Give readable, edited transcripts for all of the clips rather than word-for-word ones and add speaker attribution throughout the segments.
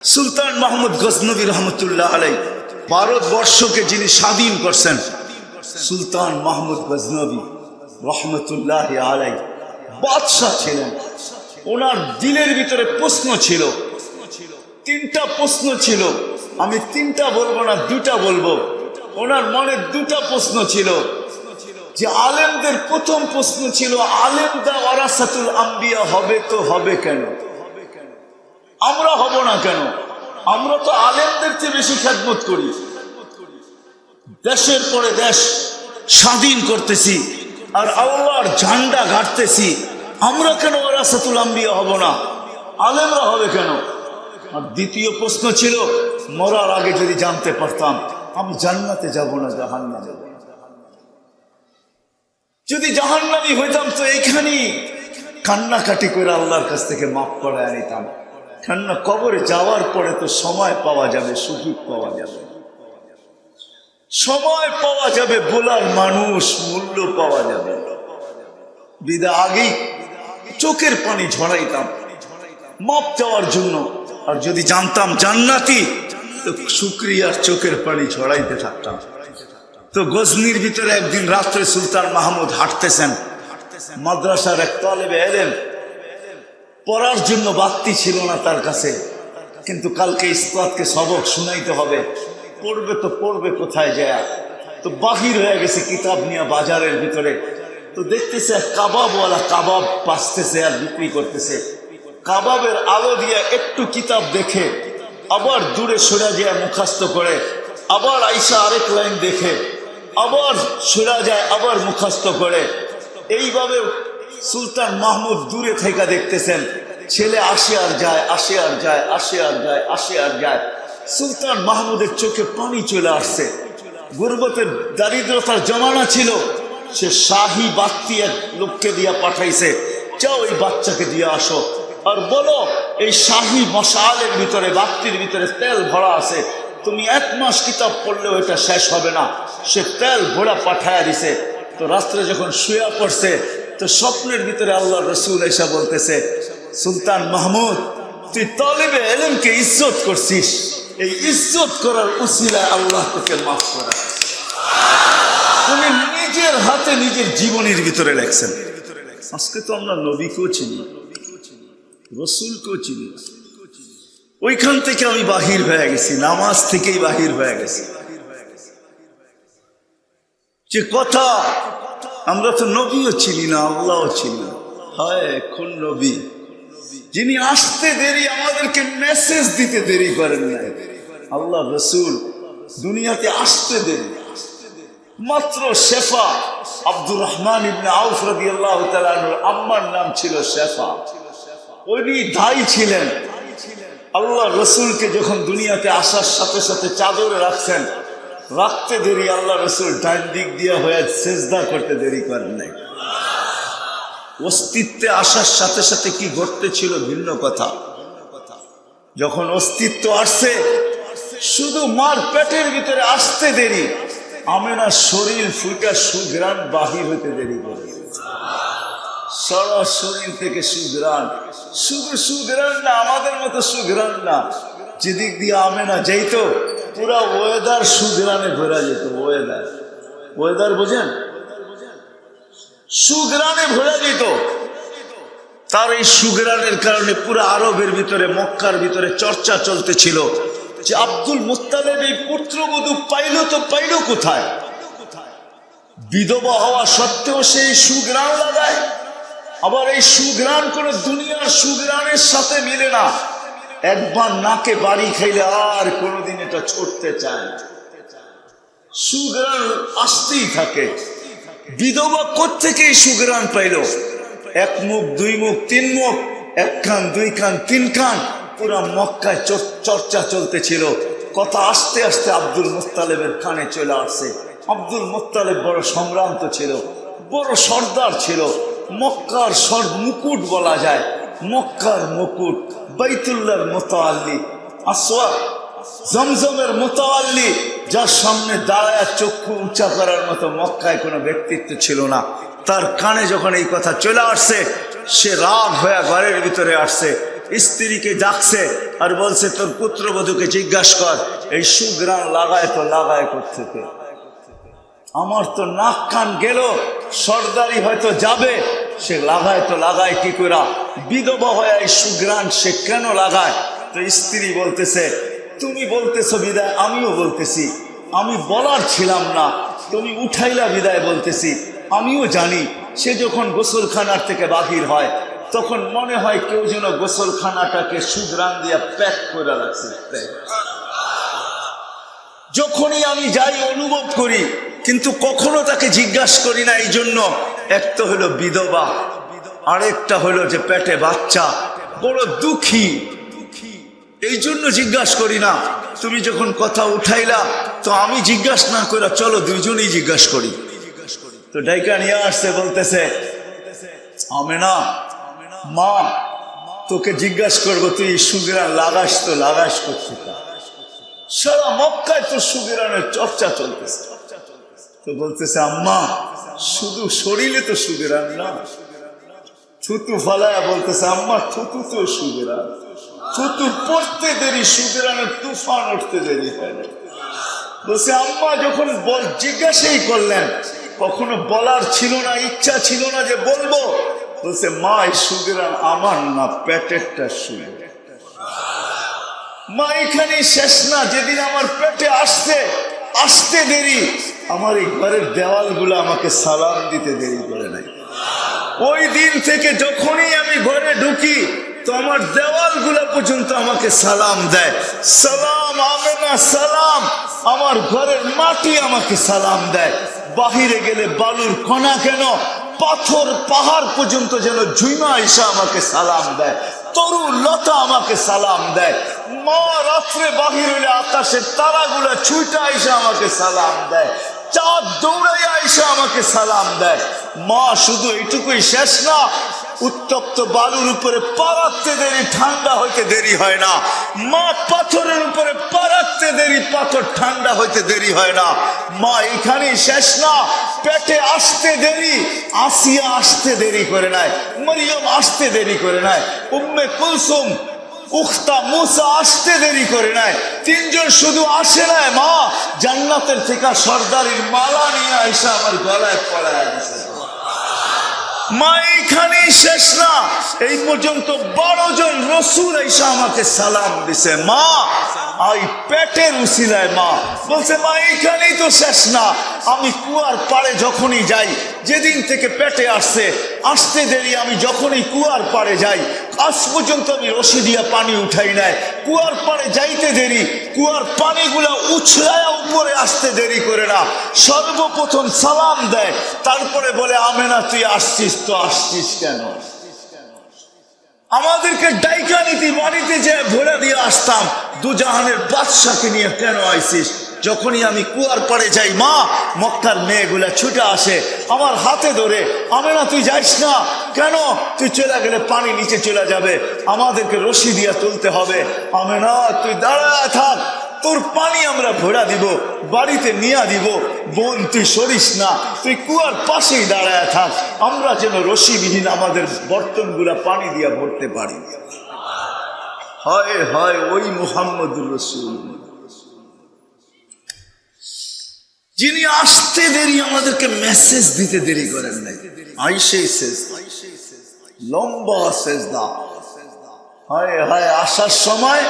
Speaker 1: সুলতান মাহমুদ গজনবী রহমতুল্লাহ আলাই ভারতবর্ষকে যিনি স্বাধীন করছেন, সুলতান মাহমুদ গজনবী রহমতুল্লাহ আলাই বাদশাহ ছিলেন। ওনার দিলের ভিতরে প্রশ্ন ছিল, তিনটা প্রশ্ন ছিল। আমি তিনটা বলবো না, দুটা বলবো। ওনার মনে দুটা প্রশ্ন ছিল। যে আলেমদের প্রথম প্রশ্ন ছিল, আলেমদা ওয়ারাসাতুল আম্বিয়া হবে তো হবে কেন? আমরা হব না কেন? আমরা তো আলেমদের চেয়ে বেশি খেদমত করি। দেশের পরে দেশ স্বাধীন করতেছি আর আল্লাহর ঝান্ডা গাড়তেছি, আমরা কেন ওয়ারাসাতুল আম্বিয়া হব না? আলেমরা হবে কেন? আর দ্বিতীয় প্রশ্ন ছিল, মরার আগে যদি জানতে পারতাম আমি জান্নাতে যাব না জাহান্নামে যাব। যদি জাহান্নামী হইতাম তো এইখানেই কান্নাকাটি করে আল্লাহর কাছ থেকে মাফ করায় নিতাম। কেননা কবরে যাওয়ার পরে তো সময় পাওয়া যাবে, সুযোগ পাওয়া যাবে, সময় পাওয়া যাবে, বলার মানুষ, মূল্য পাওয়া যাবে। বিদা আগেই চোখের পানি ঝরাইতাম মাপ চাওয়ার জন্য। আর যদি জানতাম জান্নাতি তো শুকরিয়ার চোখের পানি ঝরাইতে থাকতাম। তো গজনির ভিতরে একদিন রাত্রে সুলতান মাহমুদ হাঁটতেছেন। মাদ্রাসার এক তালেবে এলেম, পড়ার জন্য বাতি ছিল না তার কাছে, কিন্তু কালকে ইসলাতকে সবক শুনাইতে হবে, পড়বে তো পড়বে কোথায় যায়? তো বাহির হয়ে গেছে কিতাব নিয়ে বাজারের ভিতরে। তো দেখতেছে কাবাবওয়ালা কাবাব পাসতেছে আর বিক্রি করতেছে। কাবাবের আলো দিয়ে একটু কিতাব দেখে আবার দূরে সরে যায়, মুখস্থ করে, আবার আইসা আরেক লাইন দেখে, আবার সরে যায়, আবার মুখস্থ করে। এইভাবে সুলতান মাহমুদ দূরে থেকে দেখতেছেন, ছেলে আসে আর যায়, আসে আর যায়, আসে আর যায়, আসে আর যায়। সুলতান মাহমুদের চোখে পানি চলে আসছে। গুরবতের দারিদ্রতার জমানা ছিল, সে শাহী বাত্তি এক লোককে দিয়া পাঠাইছে, যাও এই বাচ্চাকে দিয়ে আসো আর বলো এই শাহী মশালের ভিতরে, বাত্তির ভিতরে তেল ভরা আছে, তুমি 1 মাস কিতাব পড়লেও এটা শেষ হবে না। সে তেল ভরা পাঠায়া দিছে। তো রাত্রে যখন শুয়া পড়ছে, তো স্বপ্নের ভিতরে আল্লাহ রসুল এসা বলতেছে, সুলতান মাহমুদ তুই তালিবে ইলমকে ইজ্জত করছিস, এই ইজ্জত করার উসিলায় আল্লাহ তোকে মাফ করে। তুমি নিজের হাতে নিজের জীবনের ভিতরে লেখছেন। আজকে তো আমরা নবীকেও চিনি, রসুলকেও চিনি। ওইখান থেকে আমি বাহির হয়ে গেছি, নামাজ থেকেই বাহির হয়ে গেছি। যে কথা, আমরা তো নবীও চিনি না, আল্লাহও চিনি না। হয় কোন নবী যিনি আসতে দেরি, আমাদেরকে মেসেজ দিতে দেরি করেন না? আল্লাহ রসুল দুনিয়াতে আসতে দেরি। মাত্র শেফা আব্দুর রহমান ইবনে আউফ রাদিয়াল্লাহু তাআলা আনহুর আম্মার নাম ছিল শেফা। উনি দাই ছিলেন। আল্লাহ রসুলকে যখন দুনিয়াতে আসার সাথে সাথে চাদরে রাখছেন, রাখতে দেরি, আল্লাহ রসুল ডান দিক দিয়া হয়ে সেজদা করতে দেরি করেন নাই। অস্তিত্বে আসার সাথে সাথে কি ঘটতেছিল ভিন্ন কথা। যখন অস্তিত্ব আসছে, শুধু মার পেটের ভিতরে আসতে দেরি, আমেনার শরীর ফুটা সুঘ্রাণ বাহির হইতে দেরি করে। সারা শরীর থেকে সুঘ্রাণ, শুধু সুঘ্রাণ না, আমাদের মতো সুঘ্রাণ না, যেদিক দিয়ে আমেনা যাইত পুরা ওয়েদার সুঘ্রাণে ভরা যেত। ওয়েদার বোঝেন? সুঘ্রাণে ভরা যেত। তার এই সুঘ্রাণের কারণে পুরো আরবের ভিতরে, মক্কার ভিতরে চর্চা চলতেছিল যে আব্দুল মুত্তালিব এই পুত্রবধূ পাইল তো পাইল কোথায়? বিধবা হওয়া সত্ত্বেও সেই সুঘ্রাণ লাগায়। আবার এই সুঘ্রাণ কোনো দুনিয়ার সুঘ্রাণের সাথে মিলে না। একবার নাকে বাড়ি খাইলে আর কোনোদিন এটা ছুটতে চায় না, সুঘ্রাণ আসতেই থাকে। বিধবা কোত্থেকে এই সুঘ্রাণ পাইল? 1 মুখ 2 মুখ 3 মুখ, 1 কান 2 কান 3 কান, পুরা মক্কায় চর্চা চলতেছিল। কথা আস্তে আস্তে আব্দুল মুত্তালিবের কানে চলে আসছে। আব্দুল মুত্তালিব বড় সম্ভ্রান্ত ছিল, বড় সর্দার ছিল, মক্কার মুকুট বলা যায়, মক্কার মুকুট, বাইতুল্লাহর মুতাআল্লি, আসওয়াদ জমজমের মুতাআল্লি, যার সামনে দাঁড়ায় চক্ষু উঁচা করার মতো মক্কায় কোনো ব্যক্তিত্ব ছিল না। তার কানে যখন এই কথা চলে আসছে, সে রাগ হয়ে ঘরের ভিতরে আসছে। স্ত্রীকে ডাকছে আর বলছে তোর পুত্রবধূকে জিজ্ঞাসা কর এই সুগ্রাণ লাগায় তো লাগায় কোত্থেকে। আমার তো নাক কান গেল, সর্দারি হয়তো যাবে, সে লাগায় তো লাগায় কি করে, বিধবা হয়ে এই সুগ্রাণ সে কেন লাগায়? তো স্ত্রী বলতেছে তুমি বলতেছো বিদায় আমিও বলতেছি, আমি বলার ছিলাম না, তুমি উঠাইলা বিদায় বলতেছি। আমিও জানি সে যখন গোসলখানার থেকে বাহির হয় তখন মনে হয় কেউ যেন গোসলখানাটাকে সুগ্রাণ দিয়া প্যাক করে রাখছে। যখনই আমি যাই অনুভব করি, কিন্তু কখনো তাকে জিজ্ঞাসা করি না। এই জন্য এক তো হলো বিধবা, আরেকটা হলো যে পেটে বাচ্চা, বড় দুঃখী, এই জন্য জিজ্ঞাসা করি না। তুমি যখন কথা উঠাইলা তো আমি জিজ্ঞাসা না করে চলো দুইজনেই জিজ্ঞাসা করি। তো ডাইকা নিয়ে আসছে, বলতেছে আমেনা মা তোকে জিজ্ঞাসা করবো তুই সুগ্রাণ লাগাস তো লাগাস করছি, সারা মক্কায় তো সুগ্রাণের চর্চা চলতেছে। তো বলতেছে আম্মা শুধু শরীরে তো সুগ্রাণ না, থুতু ফালায়া বলতেছে আম্মা থুতু তো সুগ্রাণ, থুতু পড়তে দেরি সুগ্রাণের তুফান উঠতে দেরি হয় না। বলছে আম্মা যখন জিজ্ঞাসাই করলেন, কখনো বলার ছিল না, ইচ্ছা ছিল না যে বলবো। বলছে মা এই সুগ্রাণ আমার না, পেটেরটা সুগ্রাণ। মা এখানে শেষ না, যেদিন আমার পেটে আসতে দেরি, আমার এই ঘরের দেওয়ালগুলো আমাকে সালাম দিতে দেরি করে নাই। ওই দিন থেকে যখনই আমি ঘরে ঢুকি তো আমার দেওয়ালগুলো পর্যন্ত আমাকে সালাম দেয়, সালাম আমেনা সালাম। আমার ঘরের মাটি আমাকে সালাম দেয়। বাহিরে গেলে বালুর কণা কেন, পাথর পাহাড় পর্যন্ত যেন ঝুমা এসে আমাকে সালাম দেয়, তরু লতা আমাকে সালাম দেয়। মা রাত্রে বাহির হইলে আকাশের তারাগুলা ছুটা এসে আমাকে সালাম দেয়, চাঁদ দৌড়াইয়া এসে আমাকে সালাম দেয়। মা শুধু এইটুকুই শেষ না, উত্তপ্ত বালুর উপরে পা রাখতে দেরি, ঠান্ডা হইতে দেরি হয় না। মা পাথরের উপরে পা রাখতে দেরি, পাথর ঠান্ডা হইতে দেরি হয় না। মা এখানেই শেষ না, পেটে আসতে দেরি, আসিয়া আসতে দেরি করে নাই, মরিয়ম আসতে দেরি করে নাই, উম্মে কুলসুম উখতা মুসা আসতে দেরি করে নাই। তিনজন শুধু আসে নাই, মা জান্নাতের থেকে সর্দারির মালা নিয়ে আইসা আমার গলায় পড়ায় দিছে। মা এইখানেই শেষ না, এই পর্যন্ত 12 জন রসুল এসে আমাকে সালাম দিছে। মা এই পেটের উসিলায় মা বলছে মা এইখানেই তো শেষ না, আমি কুয়ার পাড়ে যখনই যাই, যেদিন থেকে পেটে আসতে দেরি, আমি যখনই কুয়ার পাড়ে যাই আজ পর্যন্ত আমি রশি দিয়া পানি উঠাই নাই। কুয়ার পাড়ে যাইতে দেরি, কুয়ার পানিগুলা উছলায়া উপরে আসতে দেরি করে না, সর্বপ্রথম সালাম দেয়, তারপরে বলে আমেনা তুই আসছিস তো আসছিস কেন? আমাদেরকে ডাইকা নীতি বাড়িতে যে ভরে দিয়ে আসতাম, দুজাহানের বাদশাকে নিয়ে কেন আইসিস? যখনই আমি কুয়ার পাড়ে যাই মা মক্কার মেয়েগুলা ছুটে আসে আমার হাতে ধরে, আমেনা তুই যাইস না কেন? তুই চলে গেলে পানি নিচে চলে যাবে, আমাদেরকে রশি দিয়ে তুলতে হবে। আমেনা তুই দাঁড়ায় থাক, তোর পানি আমরা ভরা দিব, বাড়িতে নিয়ে দিব। বোন তুই সরিস না, তুই কুয়ার পাশেই দাঁড়ায় থাক, আমরা যেন রশিবিহীন আমাদের বর্তনগুলা পানি দিয়ে ভরতে পারি। হয় হয় ওই মুহাম্মদুর রাসূল যিনি আসতে দেরি, আমাদেরকে মেসেজ দিতে দেরি করেন নাই। আইসেই শেষ লম্বা সেজদা, হায় হায় আসার সময়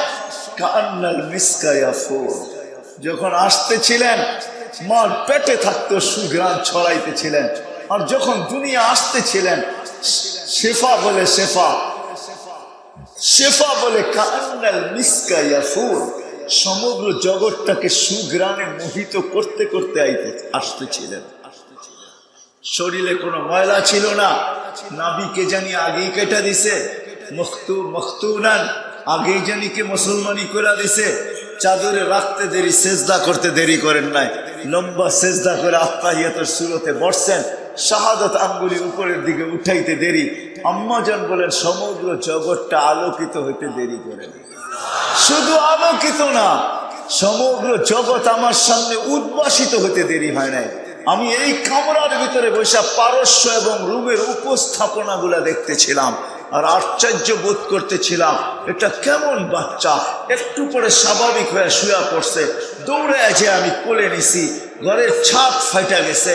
Speaker 1: কান্নাল মিসকায়াফুর, যখন আসতেছিলেন মার পেটে থাকতো সুঘ্রাণ ছড়াইতেছিলেন, আর যখন দুনিয়া আসতেছিলেন শেফা বলে শেফা বলে কান্নাল মিসকায়াফুর, সমগ্র জগৎটাকে সুঘ্রাণে মোহিত করতে করতে আসতেছিলেন। শরীরে কোনো ময়লা ছিল না, নাবিকে জানি আগেই কেটে দিছে, মখতুনান আগেই জানি কে মুসলমানি করে দিছে, চাদরে রাখতে দেরি, সেজদা করতে দেরি করেন নাই, লম্বা সেজদা করে আত্তাহিয়াতের সুরতে বসছেন, শাহাদাত আঙ্গুলি উপরের দিকে উঠাইতে দেরি। আম্মাজান বলেন সমগ্র জগৎটা আলোকিত হইতে দেরি করেন। শুধু আলোকিত না, সমগ্র জগৎ আমার সামনে উদ্ভাসিত হতে দেরি হয় নাই। আমি এই কামরার ভিতরে বসে পারস্য এবং রুমের উপস্থাপনাগুলা দেখতেছিলাম, আর আশ্চর্য বোধ করতেছিলাম এটা কেমন বাচ্চা। একটু পরে স্বাভাবিক হয়ে শুয়ে পড়ছে। দৌড়ে যে আমি কোলে নিছি, ঘরের ছাদ ফাইটা গেছে,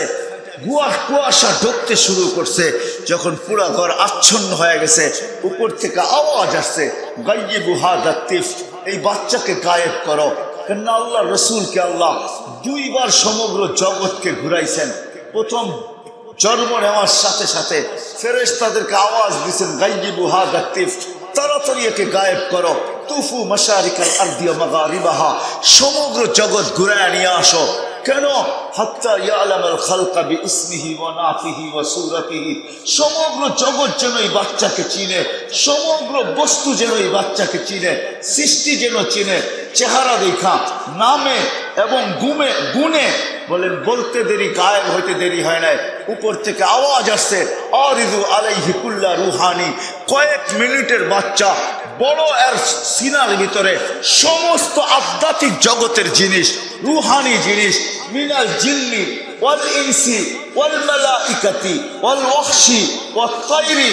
Speaker 1: কুয়াশা ঢুকতে শুরু করছে। যখন পুরা ঘর আচ্ছন্ন হয়ে গেছে, উপর থেকে আওয়াজ আসছে, গাইয়িবু হাযা তিফ, এই বাচ্চাকে গায়েব করো। কেননা আল্লাহ রসুলকে আল্লাহ দুইবার সমগ্র জগৎকে ঘুরাইছেন। প্রথম জন্ম নেওয়ার সাথে সাথে ফেরেশতাদেরকে আওয়াজ দিয়েছেন, গাইয়িবু হাযা তিফ, তাড়াতাড়ি একে গায়েব করো। তুফু মাশারিকাল আরদি ওয়া মাগারিবাহা, সমগ্র জগৎ ঘুরায় নিয়ে আসো। কেন? হাত্তা ইয়ালামাল খালকা বিইসমিহি ওয়া নাফিহি ওয়া সূরাতিহি, সমগ্র জগৎ যেন এই বাচ্চাকে চিনে, সমগ্র বস্তু যেন এই বাচ্চাকে চিনে, সৃষ্টি যেন চিনে। চেহারা দেখা, নামে এবং গুণে বলেন বলতে দেরি, গায়েব হইতে দেরি হয় নাই। উপর থেকে আওয়াজ আসছে, আরিদু আলাইহি কুল্লা রুহানি, কয়েক মিনিটের বাচ্চা, বড় এর সিনার ভিতরে সমস্ত আধ্যাত্মিক জগতের জিনিস, রুহানি জিনিস, মিনাল জিন্নি ওয়াল ইনসি ওয়াল মালাইকাতি ওয়াল ওয়াহশি ওয়াত তায়রি,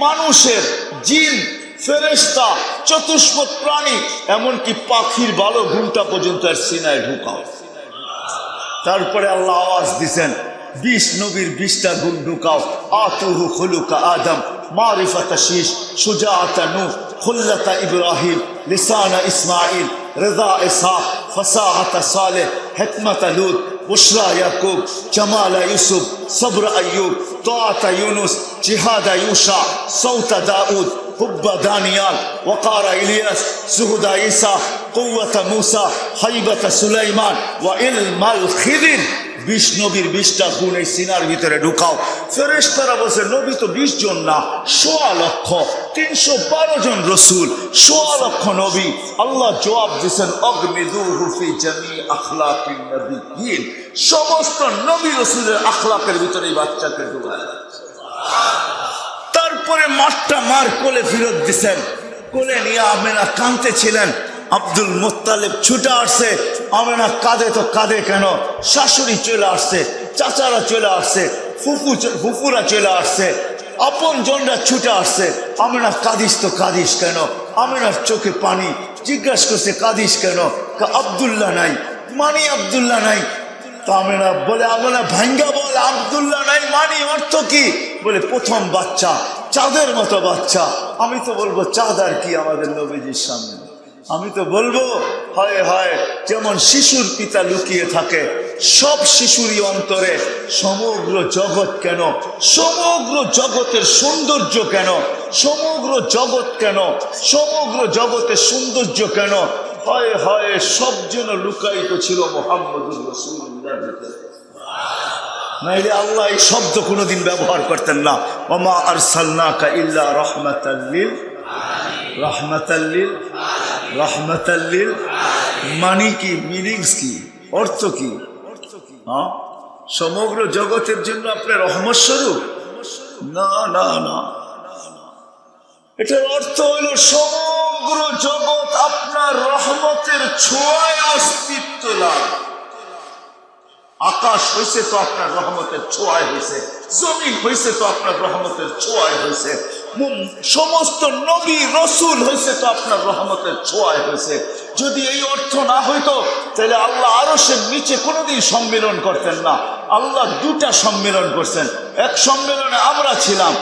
Speaker 1: মানুষের, জিন, ফেরেশতা, চতুষ্পদ প্রাণী, এমনকি পাখির ভালো ঘুমটা পর্যন্ত এর সিনায় ঢুকাও। তারপরে আল্লাহ আওয়াজ দিছেন, 20 নবীর 20টা গুণ ঢুকাও। আতুহু খুলুকা আদম, মারিফাতা শীশ, সুজাআতা নূহ, খুল্লাতা ইব্রাহিম, লিসানা ইসমাইল, রিজা ইসহাক, ফাসাহাতা সালেহ, হিকমাতা লূত, বুশরা ইয়াকুব, জামালা ইউসুফ, সবর আইয়ুব, তাআতা ইউনুস, জিহাদা ইউশা, সৌতা দাউদ, হুব্বা দানিয়াল, ওয়াকারা ইলিয়াস, সুহুদা ঈসা, কুওয়াতা মূসা, হাইবাতা সুলাইমান, ওয়া ইলমাল খিদির। 20 নবীর 20টা গুণ এই সিনার ভিতরে ঢুকাও। ফেরেশতারা বলছে, নবী তো 20 জন না, 1.25 লক্ষ, 312 জন রসুল, 1.25 লক্ষ নবী। আল্লাহ জবাব দিয়েছেন, অগমিদুহু ফি জামি আখলাকিন নবিয়্যিন, সমস্ত নবী রসুলের আখলাকের ভিতরে এই বাচ্চাকে ঢুকায়। তারপরে মার কোলে ফেরত দিছেন। কোলে নিয়ে আমেনা কাঁদতেছিলেন। আব্দুল মুত্তালিব ছুটে আসছে। আমেনা কাঁদে তো কাঁদে কেন? শাশুড়ি চলে আসছে, চাচারা চলে আসছে, ফুফুরা চলে আসছে, আপন জনরা ছুটে আসছে। আমেনা কাঁদিস তো কাঁদিস কেন? আমেনার চোখে পানি। জিজ্ঞাসা করছে, কাঁদিস কেন? আব্দুল্লাহ নাই, মানি আব্দুল্লাহ নাই। তা আমেনা বলে, আমেনা ভাঙ্গা বল, আব্দুল্লাহ নাই মানি অর্থ কি? বলে, প্রথম বাচ্চা, চাঁদের মতো বাচ্চা। আমি তো বলবো, চাঁদ আর কি আমাদের নবীজির সামনে? আমি তো বলবো, হয় হয় যেমন শিশুর পিতা লুকিয়ে থাকে, সব শিশুরই অন্তরে সমগ্র জগৎ কেন, সমগ্র জগতের সৌন্দর্য কেন, সমগ্র জগৎ কেন, সমগ্র জগতের সৌন্দর্য কেন, হয় হয় সব যেন লুকায়িত ছিল মুহাম্মদুর রাসূলুল্লাহর ভিতরে। নাইলে আল্লাহ এই শব্দ কোনোদিন ব্যবহার করতেন না। ওমা আরসালনাকা ইল্লা রাহমাতাল্লিল রাহমাতাল্লিল, মানে কি? মিনিংস কি? অর্থ কি? হ্যাঁ, সমগ্র জগতের জন্য আপনার রহমত স্বরূপ? না না না, এটার অর্থ হইল সমগ্র জগৎ আপনার রহমতের ছোঁয়ায় অস্তিত্ব লাভ। আকাশ হয়েছে তো আপনার রহমতের ছোঁয়ায় হয়েছে, জমিন হয়েছে তো আপনার রহমতের ছোঁয়ায় হয়েছে, সমস্ত নবী রসুল হয়েছে তো আপনার রহমতের ছোঁয়ায় হয়েছে। যদি এই অর্থ না হইতো তাহলে আল্লাহ আরশের নিচে কোনোদিন সম্মেলন করতেন না। আল্লাহ 2টা সম্মেলন করছেন। এক সম্মেলনে আমরা ছিলাম,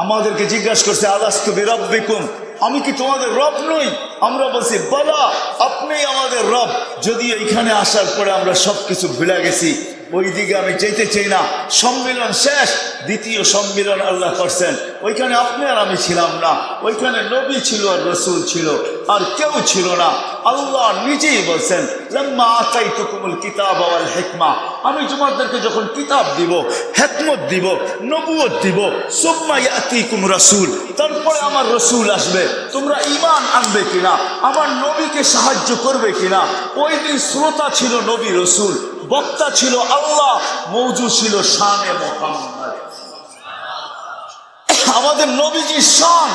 Speaker 1: আমাদেরকে জিজ্ঞাসা করছে, আলাস্তু বিরাব্বিকুম, আমি কি তোমাদের রব নই? আমরা বলছি, বালা, আপনিই আমাদের রব। যদি এইখানে আসার পরে আমরা সবকিছু ভুলে গেছি, ওই দিকে আমি যেতে চাই না। সম্মেলন শেষ, দ্বিতীয় সম্মেলন আল্লাহ করছেন, ওইখানে আপনি আর আমি ছিলাম না, ওইখানে নবী ছিল আর রসুল ছিল, আর কেউ ছিল না। আল্লাহ নিজেই বলছেন, লাম্মা আতাইতুকুমুল কিতাবা ওয়াল হিকমা, আমি তোমাদেরকে যখন কিতাব দিব, হিকমত দিব, নবুয়ত দিব, সুম্মা ইয়াতিকুম রাসূল, তারপরে আমার রসুল আসবে, তোমরা ঈমান আনবে কিনা, আমার নবীকে সাহায্য করবে কিনা। ওই দিন শ্রোতা ছিল নবী রসুল, বক্তা ছিল আল্লাহ, মওজুদ ছিল শানে মুহাম্মদ। আমাদের নবীজির শান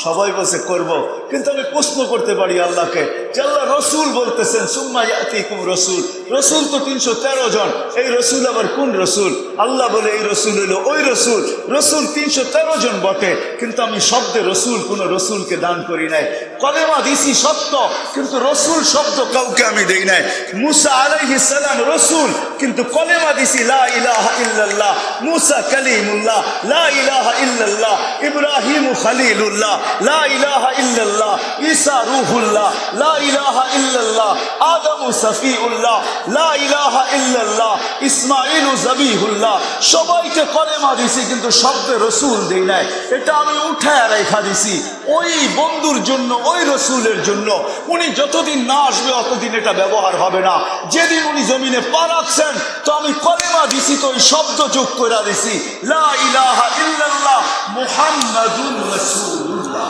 Speaker 1: সবাই বসে করব, কিন্তু আমি প্রশ্ন করতে পারি আল্লাহকে যে আল্লাহ রসুল রসুল বলতেছেন সুম্মা ইয়াতিকুম রসুল, রসুল তো 313 জন। এই রসুল আবার কোন রসুল? আল্লাহ বলে এই রসুল হলো ওই রসুল। রসুল 313 জন বটে, কিন্তু আমি শব্দে রসুল কোন রসুলকে দান করি নাই। কলেমা দিছি সত্য, কিন্তু রসুল শব্দ কাউকে আমি দেই নাই। মুসা আলাইহিস সালাম রসুল, কিন্তু কলেমা দিছি লা ইলাহা ইল্লাল্লাহ। মুসা কালিমুল্লাহ, লা ইলাহা ইল্লাল্লাহ। ইব্রাহিম খলিলুল্লাহ, লা ইলাহা ইল্লাল্লাহ। ঈসা রূহুল্লাহ, লা ইলাহা ইল্লাল্লাহ। আদম সফিউল্লাহ, লা ইলাহা ইল্লাল্লাহ। ইসমাঈল জবিহুল্লাহ। সবাইকে কলেমা দিছি, কিন্তু শব্দে রসুল দেই নাই। এটা আমি উঠায় রেখা দিছি ওই বন্ধুর জন্য, ওই রসুলের জন্য। উনি যতদিন না আসবে অতদিন এটা ব্যবহার হবে না। যেদিন উনি জমিনে পা রাখছেন, তো আমি কলেমা দিছি, তো ওই শব্দ যোগ করে দিছি লা ইলাহা ইল্লাল্লাহ মুহাম্মাদুর রাসূলুল্লাহ।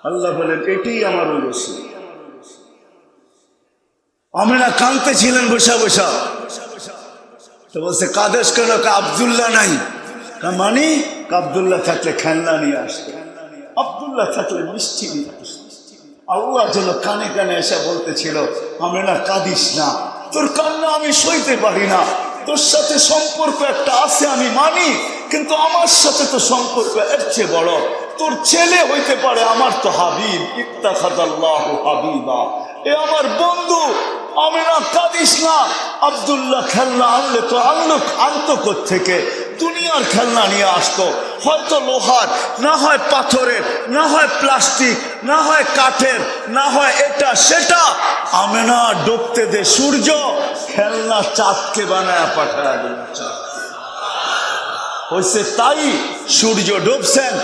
Speaker 1: আল্লাহ বলেন এটাই আমার ওই রসুল। আমরা কাঁদতে ছিলেন বসা বসা, তো বলছে কাদেশ কেন? আব্দুল্লাহ নাই। মানে আব্দুল্লাহ থাকলে খেলনা নিয়ে আসতো, আব্দুল্লাহ থাকলে মিষ্টি নিয়ে আসতো। আল্লাহ যেন কানে কানে এসে বলতেছিল আমরা কাঁদিস না, তোর কান্না আমি সইতে পারি না। তোর সাথে সম্পর্ক একটা আছে আমি মানি, কিন্তু আমার সাথে তো সম্পর্ক এর চেয়ে বড়। তোর ছেলে হইতে পারে, আমার তো হাবিব। ইত্তাখাযাল্লাহু হাবিবা, এ আমার বন্ধু। আমি না কাঁদিস না। আব্দুল্লাহ খেলনা আনলে তো আনতো থেকে দুনিয়ার খেলনা নিয়ে আসতো, হয়তো লোহার, না হয় পাথরের, না হয় প্লাস্টিক, না হয় কাঠের, না হয় এটা সেটা। আমি না ডুবতে দে সূর্য, খেলনা চাঁদকে বানায় পাঠায় দিল। হয়েছে তাই, সূর্য ডুবছেন।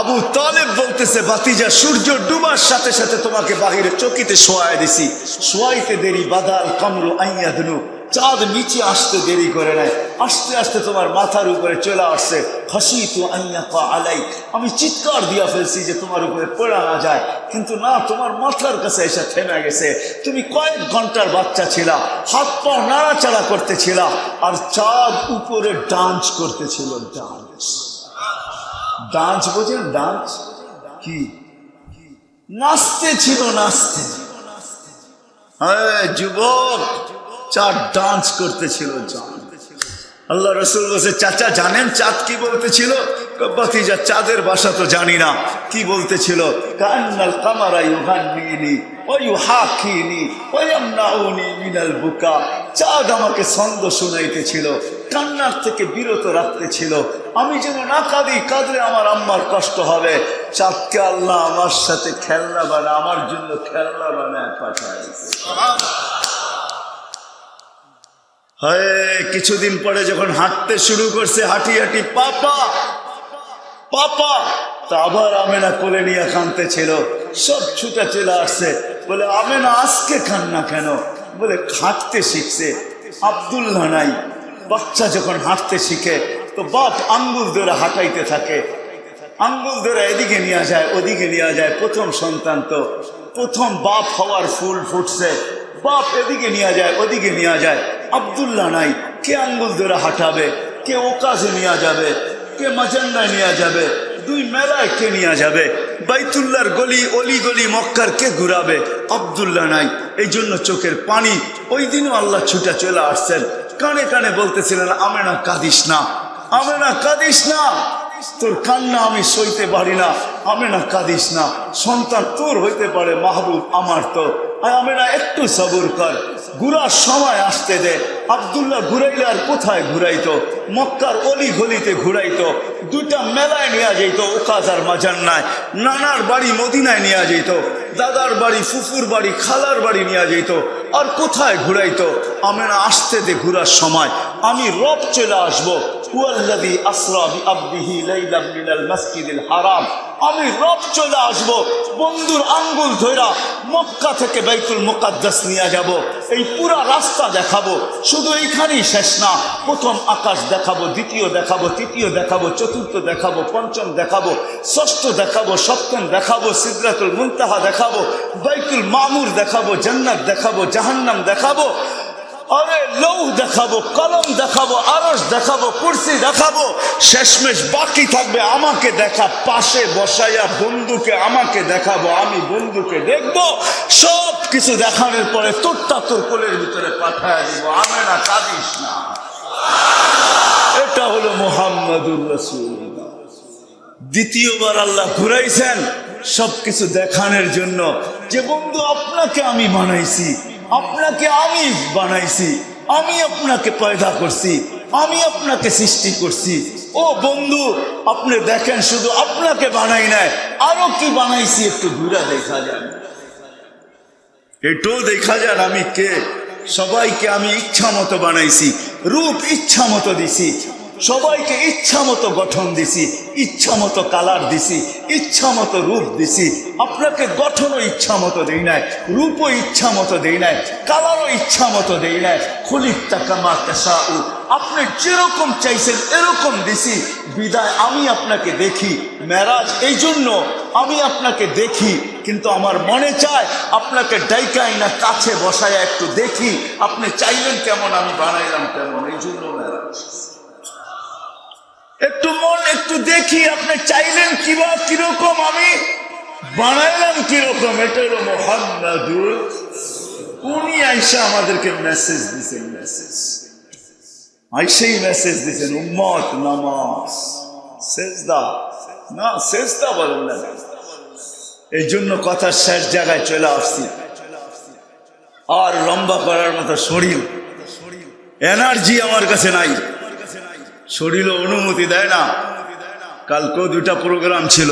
Speaker 1: আবু তালেব বলতেছে ভাতিজা, সূর্য ডুবার সাথে সাথে তোমাকে বাহিরে চকিতে শোয়ায় দিছি। শোয়াইতে দেরি বাদাল কামরু আইয়াদনু, চাঁদ নিচে আসতে দেরি করে নাই, আস্তে আস্তে তোমার মাথার উপরে চলে আসছে। খাশিতু আইয়াকা আলাই, আমি চিৎকার দিয়া ফেলছি যে তোমার উপরে পড়া না যায়, কিন্তু না, তোমার মাথার কাছে এসে থেমে গেছে। তুমি কয়েক ঘন্টার বাচ্চা ছিলা, হাত পা নাড়াচাড়া করতেছিলা, আর চাঁদ উপরে ডান্স করতেছিল। ডান্স বোঝেন? ডান্স কি? নাচতে ছিল, নাচতে। হ্যাঁ যুবক, চাঁদ ডান্স করতেছিল। আল্লাহ রসুল বলছে চাচা জানেন চাঁদ কি বলতেছিল? ভাতিজা চাঁদের ভাষা তো জানি না। কি বলতেছিল? কান্নাল কামারা ইউহান্নিনি ওয়া ইউহাকিনি ওয়া ইয়ামনাউনি মিনাল বুকা। চাঁদ আমাকে ছন্দ শুনাইতেছিল, কান্নার থেকে বিরত রাখতেছিল। আমি যেন না কাঁদি, কাঁদলে আমার আম্মার কষ্ট হবে। চাঁদকে আল্লাহ আমার সাথে খেলনা বানায়, আমার জন্য খেলনা বানায় পাঠায়। হয় কিছুদিন পরে যখন হাঁটতে শুরু করছে, হাঁটি হাঁটি পাপা পাপা, তা আবার আমেনা কোলে নিয়ে কাঁদতেছিল। সব ছুটা চলে আসছে, বলে আমেনা আজকে কান্না কেন? বলে হাঁটতে শিখছে। আব্দুল্লাহ নাই। বাচ্চা যখন হাঁটতে শিখে, তো বাপ আঙ্গুল ধরে হাঁটাইতে থাকে, আঙ্গুল ধরে এদিকে নিয়ে যায়, ওদিকে নিয়ে যায়। প্রথম সন্তান তো, প্রথম বাপ হওয়ার ফুল ফুটছে, বাপ এদিকে নিয়ে যায়, ওদিকে নিয়ে যায়। আব্দুল্লাহ নাই, কে আঙ্গুল ধরে হাঁটাবে? কে ওকাজে নিয়ে যাবে? কে মাজান্নায় নিয়ে যাবে? দুই মেলায় কে নিয়ে যাবে? বাইতুল্লাহর গলি অলি গলি মক্কার কে ঘুরাবে? আব্দুল্লাহ নাই। এই জন্য চোখের পানি। ওই দিনও আল্লাহ ছুটা চলে আসছেন, কানে কানে বলতেছিলেন আমেনা কাঁদিস না, আমেনা কাঁদিস না, তোর কান্না আমি সইতে পারি না। আমেনা কাঁদিস না, সন্তান তোর হইতে পারে, মাহবুব আমার তো। আমেনা একটু সবুর কর, ঘুরার সময় আসতে দে। আব্দুল্লাহ ঘুরাইলে আর কোথায় ঘুরাইতো? মক্কার অলি গলিতে ঘুরাইতো, দুইটা মেলায় নিয়ে যেত, ওকাজ আর মাজান্নায়। নানার বাড়ি মদিনায় নিয়ে যেত, দাদার বাড়ি, ফুফুর বাড়ি, খালার বাড়ি নিয়ে যেত। আর কোথায় ঘুরাইতো? আমেনা আসতে দে, ঘুরার সময় আমি রব চলে আসবো। হুয়াল্লাযী আসরা বিআবদিহি লাইলাম মিনাল মাসজিদিল হারাম, আমি রব চলে আসবো। বন্ধুর আঙ্গুল ধইরা মক্কা থেকে বাইতুল মুকাদ্দাস নিয়ে যাব। এই পুরা রাস্তা দেখাবো। শুধু এইখানেই শেষ না, প্রথম আকাশ দেখাবো, দ্বিতীয় দেখাবো, তৃতীয় দেখাবো, চতুর্থ দেখাবো, পঞ্চম দেখাবো, ষষ্ঠ দেখাবো, সপ্তম দেখাবো, সিদরাতুল মুনতাহা দেখাবো, বাইতুল মামুর দেখাবো, জান্নাত দেখাবো, জাহান্নাম দেখাবো। আরে লৌহ দেখাবো, কলম দেখাবো, আরশ দেখাবো, কুরসি দেখাবো, শেষমেশ বাকি থাকবে আমাকে দেখা। পাশে বসাইয়া বন্ধুকে আমাকে দেখাবো, আমি বন্ধুকে দেখবো। সব কিছু দেখানোর পরে তোরটা তোর কোলের ভিতরে পাঠায় দিব। আমেনা, কাঁদিস না। এটা হলো মুহাম্মাদুর রাসূলুল্লাহ। দ্বিতীয়বার আল্লাহ ঘুরাইছেন সবকিছু দেখানোর জন্য যে বন্ধু আপনাকে আমি বানাইছি, আপনাকে আমি বানাইছি, আমি আপনাকে পয়দা করছি, আমি আপনাকে সৃষ্টি করছি। ও বন্ধু, আপনি দেখেন শুধু আপনাকে বানাই নাই, আরো কি বানাইছি একটু ঘুরে দেখা যান, এটাও দেখা যান আমি কে। সবাইকে আমি ইচ্ছা মতো বানাইছি, রূপ ইচ্ছা মতো দিছি, সবাইকে ইচ্ছা মতো গঠন দিছি, ইচ্ছা মতো কালার দিছি, ইচ্ছা মতো রূপ দিছি। আপনাকে গঠনও ইচ্ছা মতো দেই নাই, রূপও ইচ্ছা মতো দেই নাই, কালারও ইচ্ছা মতো দেই নাই। খুলিকতা কামা তাশাউ, আপনি যেরকম চাইছেন এরকম দিছি। বিদায় আমি আপনাকে দেখি, মেরাজ এই জন্য আমি আপনাকে দেখি, কিন্তু আমার মনে চায় আপনাকে ডাইকাই না কাছে বসায় একটু দেখি আপনি চাইলেন কেমন, আমি বানাইলাম কেমন। এই জন্য মেরাজ, একটু মন একটু দেখি আপনি চাইলেন কিবা কিরকম, আমি বানাইলাম কিরকম। এটা হলো মুহাম্মাদুর। উনি আইসা আমাদেরকে মেসেজ দিচ্ছেন, মেসেজ আইসেই মেসেজ দিচ্ছেন, উম্মত নামাজ, সেজদা না, সেজদা বলেন না। এই জন্য কথার শেষ জায়গায় চলে আসছি। আর লম্বা করার মতো শরীর, এনার্জি আমার কাছে নাই, শরীরও অনুমতি দেয় না। কালকেও দুটা প্রোগ্রাম ছিল,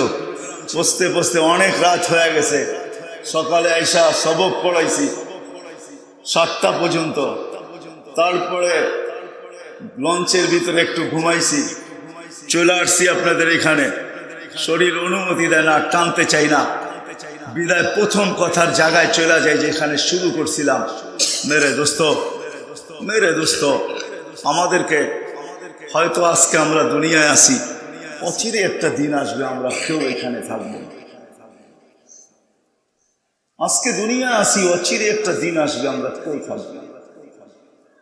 Speaker 1: বসতে বসতে অনেক রাত হয়ে গেছে। সকালে আইসা সবক পড়াইছি 7টা পর্যন্ত, তারপরে লঞ্চের ভিতরে একটু ঘুমাইছি, চলে আসছি আপনাদের এখানে। শরীর অনুমতি দেয় না, টানতে চাই না, বিদায় প্রথম কথার জায়গায় চলে যায় যেখানে শুরু করছিলাম। মেরে দোস্ত, মেরে দোস্ত, আমাদেরকে হয়তো আজকে আমরা দুনিয়ায় আসি, অচিরে একটা দিন আসবে আমরা কেউ এখানে থাকবো। আজকে দুনিয়ায় আসি, অচিরে একটা দিন আসবে আমরা কেউ থাকবো,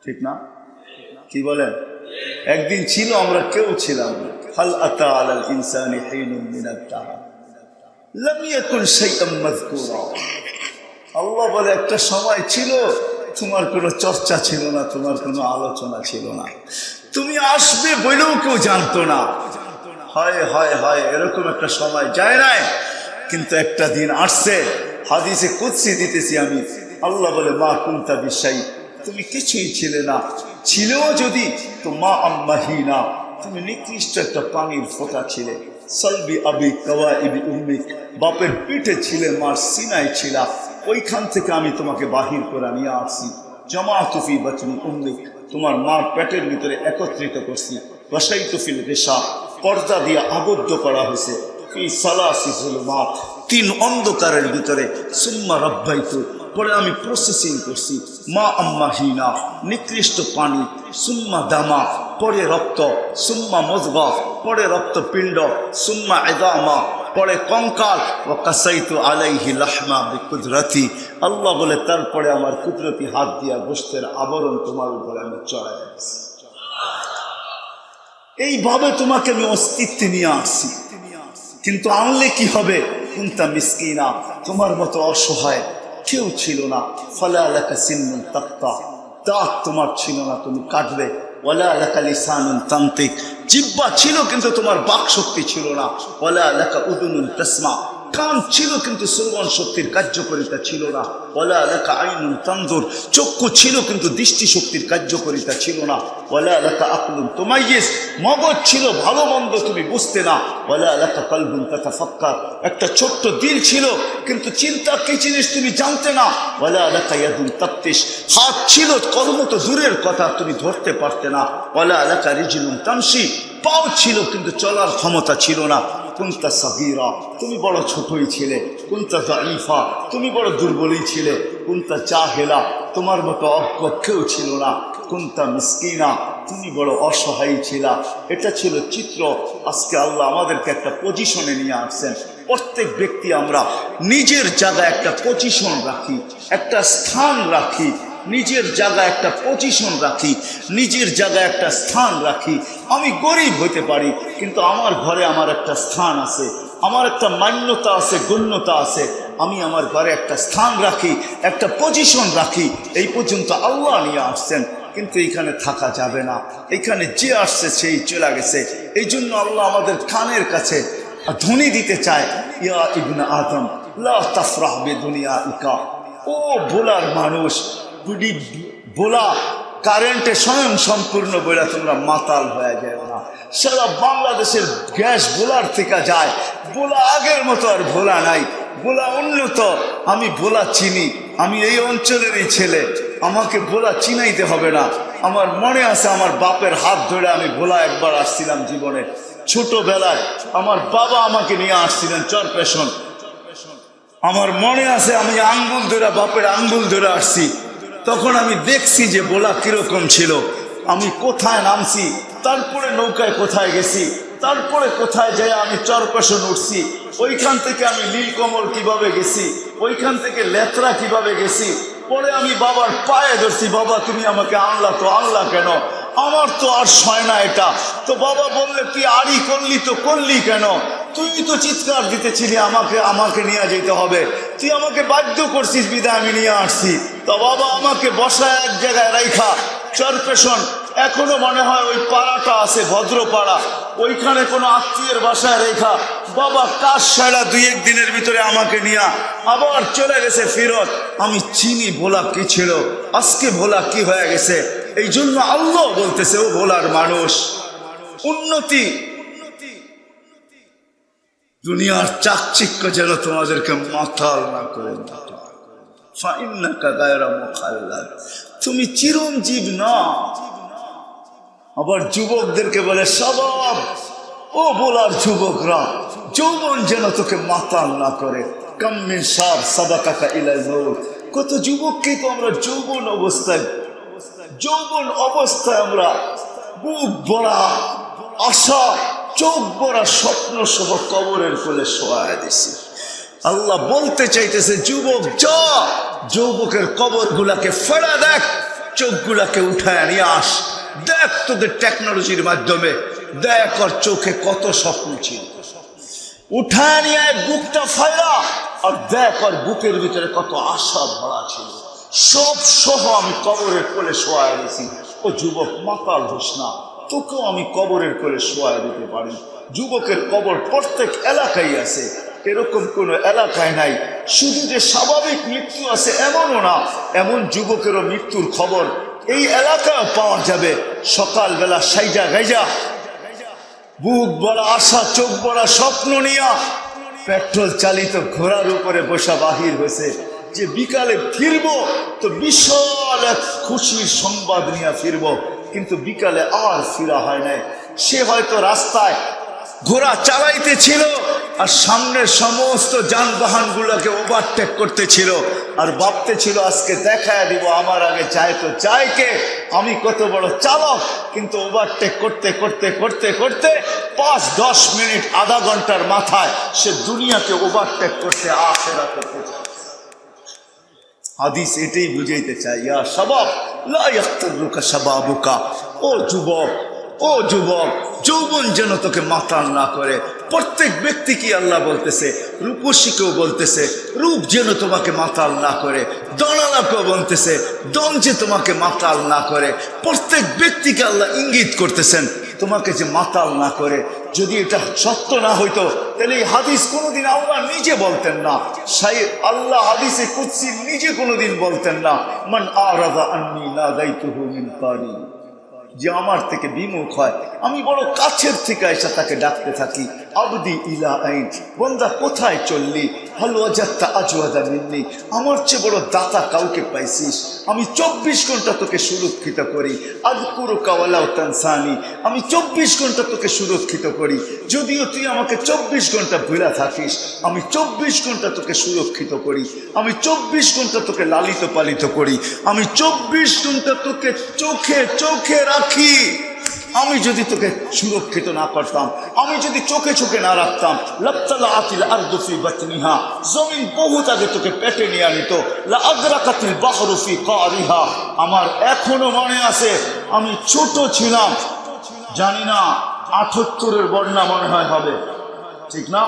Speaker 1: ঠিক না? কি বলেন? একদিন ছিল আমরা কেউ ছিলাম। হাল আতা আলাল ইনসানি হিনুম মিনাত দাহর লাম ইয়াকুন শাইআম মাযকুরা। আল্লাহ বলে একটা সময় ছিল তোমার কোনো চর্চা ছিল না, তোমার কোনো আলোচনা ছিল না, তুমি আসবে বলেও কেউ জানতো না। হয় হয় হয়, এরকম একটা সময় যায় নাই, কিন্তু একটা দিন আসছে। হাদিসে কুদসি দিতেছি আমি, আল্লাহ বলে মা কুনতা বিশাই, তুমি কিছুই ছিলে না, ছিলেও যদি তো মা আম্মাহিনা, তুমি নিকৃষ্ট একটা পানির ফোঁটা ছিলে। সলবি আবি কাওয়াইবি উম্মিক, বাপের পিঠে ছিলে, মার সিনায় ছিলা, ওইখান থেকে আমি তোমাকে বাহির করে নিয়ে আসছি। জামাআতু ফি বাতনি উম্মিক, তোমার মার পেটের ভিতরে একত্রিত করছি। ওয়াসাইতু ফিল রিশা, পর্দা দিয়ে আবদ্ধ করা হয়েছে। ফি সালাসি যুলুমাত, 3 অন্ধকারের ভিতরে। সুম্মা রাব্বাইতু, পরে আমি প্রসেসিং করছি। মা আম্মাহিনা, নিকৃষ্ট পানি। সুম্মা দামা, পরে রক্ত। সুম্মা মজগা, পরে রক্তপিণ্ড। সুম্মা ইদামা, পরে কঙ্কাল। ওয়া কাসাইতু আলাইহি লাহমা বিকুদরতি, আল্লাহ বলে তারপরে আমার কুদরতি হাত দিয়া গোশতের আবরণ তোমার উপরে আমি চড়াই দিয়েছি। এইভাবে তোমাকে আমি অস্তিত্বে নিয়ে আসছি, কিন্তু আনলে কি হবে? কুনতা মিসকিনা, তোমার মতো অসহায় কেউ ছিল না। ফালা লাকা সিন্নুন তাক্তা, দাঁত তোমার ছিল না, তুমি কাটবে। ওয়ালা লাকা লিসানুন তান্তিক, জিহ্বা ছিল কিন্তু তোমার বাক শক্তি ছিল না। ওয়ালা লাকা উদুনুন তাসমা, কান ছিল কিন্তু শ্রবণ শক্তির কার্যকারিতা ছিল না। ওয়ালা লাকা আইনুন তানজুর, চক্ষু ছিল কিন্তু দৃষ্টি শক্তির কার্যকারিতা ছিল না। ওয়ালা লাকা আকলুন তুমাইয়িজ, মগজ ছিল ভালো মন্দ তুমি বুঝতে না। ওয়ালা লাকা কলবুন তাতাফাক্কার, একটা ছোট্ট দিল ছিল কিন্তু চিন্তা কি জিনিস তুমি জানতে না। ওয়ালা লাকা ইয়াদুন তাফতিশ, হাত ছিল, কর্ম তো দূরের কথা তুমি ধরতে পারতে না। ওয়ালা লাকা রিজলুন তামশি, পাও ছিল কিন্তু চলার ক্ষমতা ছিল না। কুনতা সাগীরা, তুমি বড় ছোটই ছিলে। কুনতা যায়ীফা, তুমি বড় দুর্বলই ছিলে। কুনতা জাহিলা, তোমার মতো অজ্ঞ কেউ ছিল না। কুনতা মিসকিনা, তুমি বড় অসহায় ছিলা। এটা ছিল চিত্র। আজকে আল্লাহ আমাদেরকে একটা পজিশনে নিয়ে আসছেন। প্রত্যেক ব্যক্তি আমরা নিজের জায়গায় একটা পজিশন রাখি, একটা স্থান রাখি। নিজের জায়গায় একটা পজিশন রাখি, নিজের জায়গায় একটা স্থান রাখি। আমি গরিব হতে পারি, কিন্তু আমার ঘরে আমার একটা স্থান আছে, আমার একটা মান্যতা আছে, গণ্যতা আছে। আমি আমার ঘরে একটা স্থান রাখি, একটা পজিশন রাখি। এই পর্যন্ত আল্লাহ নিয়ে আসছেন, কিন্তু এখানে থাকা যাবে না। এখানে যে আসছে সেই চলে গেছে। এই জন্য আল্লাহ আমাদের কানের কাছে ধ্বনি দিতে চায়, ইয়া ইবনে আদম লা তাফরাহ বিদুনিয়াইকা। ও ভোলার মানুষ, ভোলা কারেন্টে স্বয়ং সম্পূর্ণ বলে তোমরা মাতাল হয়ে যায় না। সারা বাংলাদেশের গ্যাস ভোলার থেকে যায়। ভোলা আগের মতো আর ভোলা নাই, ভোলা উন্নত। আমি ভোলা চিনি, আমি এই অঞ্চলেরই ছেলে, আমাকে ভোলা চিনাইতে হবে না। আমার মনে আছে আমার বাপের হাত ধরে আমি ভোলা একবার আসছিলাম জীবনে, ছোটবেলায় আমার বাবা আমাকে নিয়ে আসছিলেন চরপেশন। আমার মনে আছে আমি আঙ্গুল ধরে, বাপের আঙ্গুল ধরে আসছি। তখন আমি দেখছি যে ভোলা কিরকম ছিল, আমি কোথায় নামছি, তারপরে নৌকায় কোথায় গেছি, তারপরে কোথায় যাই আমি চরপেশন উঠছি, ওইখান থেকে আমি নীলকমল কিভাবে গেছি, ওইখান থেকে লেত্রা কিভাবে গেছি। পরে আমি বাবার পায়ে ধরছি, বাবা তুমি আমাকে আনলা তো আনলা কেন, আমার তো আর সয় না এটা। তো বাবা বললে তুই আড়ি করলি তো করলি কেন, তুই তো চিৎকার দিতেছিলি আমাকে আমাকে নিয়ে যেতে হবে, তুই আমাকে বাধ্য করছিস বিদায় আমি নিয়ে আসছি। তো বাবা আমাকে বসায় এক জায়গায় রাইখা চরপেশন, এখনো মনে হয় ওই পাড়াটা আছে ভদ্রপাড়া, ওইখানে কোনো আত্মীয়ের বাসায় রেখা বাবা কাজ সারা 2-1 দিনের ভিতরে আমাকে নিয়ে আবার চলে গেছে ফিরত। আমি চিনি ভোলা কি ছিল, আজকে ভোলা কি হয়ে গেছে। এই জন্য আল্লাহ বলতেছে, ও ভোলার মানুষ, উন্নতি দুনিয়ার চাকচিক্য যেন তোমাদেরকে মাতাল না করে। তুমি চিরঞ্জীব না। আবার যুবকদেরকে বলে স্বভাব, ও বলার যুবকরা, যৌবন যেন তোকে মাতাল না করে। কাম্মিন সার সাদাকাকা ইলাল মউত। কত যুবককে তো আমরা যৌবন অবস্থায় আমরা বুক ভরা আশা, চোখ ভরা স্বপ্ন সহ কবরের কোলে শোয়া দিছি। আল্লাহ বলতে চাইতেছে, যুবক যা, যুবকের কবর গুলাকে ফেরা দেখ, চোখগুলাকে উঠায় নিয়ে আস, দেখ তোদের টেকনোলজির মাধ্যমে, দেখ আর চোখে কত স্বপ্ন ছিল, উঠায় নিয়ে বুকটা ফেরা আর দেখ আর বুকের ভিতরে কত আশা ভরা ছিল, সব সহ আমি কবরের কোলে শোয়া দিছি। ও যুবক মাতাল হোস না, তোকেও আমি কবরের কোলে শোয়া দিতে পারি। যুবকের কবর প্রত্যেক এলাকায় আছে, এরকম কোনো এলাকায় নাই। শুধু যে স্বাভাবিক মৃত্যু আছে এমনও না, এমন যুবকেরও মৃত্যুর খবর এই এলাকায় পাওয়া যাবে। সকালবেলা সাইজা গাইজা বুক বড়া আশা, চোখ বড়া স্বপ্ন নিয়া পেট্রোল চালিত ঘোড়ার উপরে বসা বাহির হয়েছে যে বিকালে ফিরব, তো বিশাল এক খুশির সংবাদ নিয়ে ফিরব, কিন্তু বিকালে আর ফিরা হয় নাই। সে হয়তো রাস্তায় ঘোড়া চালাইতেছিল আর সামনের সমস্ত যানবাহন গুলোকে ওভারটেক করতেছিল আর ভাবতেছিল আজকে দেখায় দিব আমার আগে যায় তো যায় কে, আমি কত বড় চালক। কিন্তু ওভারটেক করতে করতে করতে করতে 5-10 মিনিট আধা ঘন্টার মাথায় সে দুনিয়াকে ওভারটেক করতে আখেরাত করতে চায়। হাদিস এটাই বুঝাইতে চাই, ইয়া শাবাব লা ইয়াখতারুকা শাবাবুকা। ও যুবক, ও যুবক, যৌবন যেন তোকে মাতাল না করে। প্রত্যেক ব্যক্তিকে আল্লাহ বলতেছে, রূপসীকেও বলতেছে রূপ যেন তোমাকে মাতাল না করে, দনালাকেও বলতেছে দন যে তোমাকে মাতাল না করে। প্রত্যেক ব্যক্তিকে আল্লাহ ইঙ্গিত করতেছেন তোমাকে যে মাতাল না করে। যদি এটা সত্য না হইতো তাহলে এই হাদিস কোনোদিন আল্লাহ নিজে বলতেন না, আল্লাহ হাদিসে কুদসি নিজে কোনোদিন বলতেন না, মান আরাদা আন্নী নাদাইতুহু মিন কারি, যে আমার থেকে বিমুখ হয় আমি বড় কাছের থেকে এসে তাকে ডাকতে থাকি, আবদি ইলা আইন, বন্দা কোথায় চললি, হাল ওয়াজাদতা আজওয়াদা মিন্নি, আমার চেয়ে বড় দাতা কাউকে পাইছিস, আমি 24 ঘন্টা তোকে সুরক্ষিত করি, আযকুরুকা ওয়ালাউ তানসানি, আমি 24 ঘন্টা তোকে সুরক্ষিত করি, যদিও তুই আমাকে 24 ঘন্টা ভুলা থাকিস, আমি 24 ঘন্টা তোকে সুরক্ষিত করি, আমি 24 ঘন্টা তোকে লালিত পালিত করি, আমি 24 ঘন্টা তোকে চোখে চোখে রাখি। আমি যদি তোকে সুরক্ষিত না করতাম, আমি যদি চোখে চোখে না রাখতাম, লাবতালাআতিল আরদু ফি বাতনিহা, জমিন বহুত আগে তোকে পেটে নিয়ে আনিত, লা আদরাকাতিল বাহরু ফি কারিহা। আমার এখনো মনে আছে, আমি ছোট ছিলাম, জানি না ৭৮-এর বন্যা মনে হয় হবে, ঠিক না?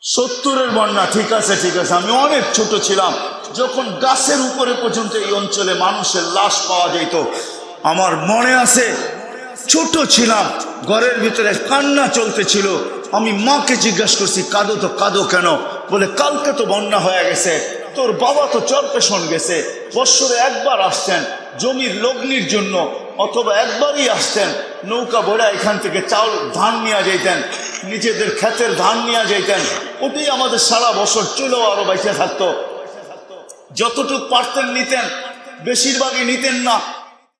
Speaker 1: ৭০-এর বন্যা, ঠিক আছে ঠিক আছে, আমি অনেক ছোট ছিলাম যখন গাছের উপরে পর্যন্ত এই অঞ্চলে মানুষের লাশ পাওয়া যেত। আমার মনে আছে, ছোট ছিলাম, ঘরের ভিতরে কান্না চলতেছিল। আমি মাকে জিজ্ঞাসা করছি, কাঁদো তো কাঁদো কেন? বলে কালকে তো বন্যা হয়ে গেছে, তোর বাবা তো চরপেশন গেছে, বৎসরে একবার আসতেন জমির লগ্নির জন্য, অথবা একবারই আসতেন, নৌকা ভরা এখান থেকে চাউল ধান নিয়ে যেতেন, নিজেদের ক্ষেতের ধান নিয়ে যেতেন, ওটাই আমাদের সারা বছর চলেও আরো বেঁচে থাকতো। যতটুকু পারতেন নিতেন, বেশিরভাগই নিতেন না।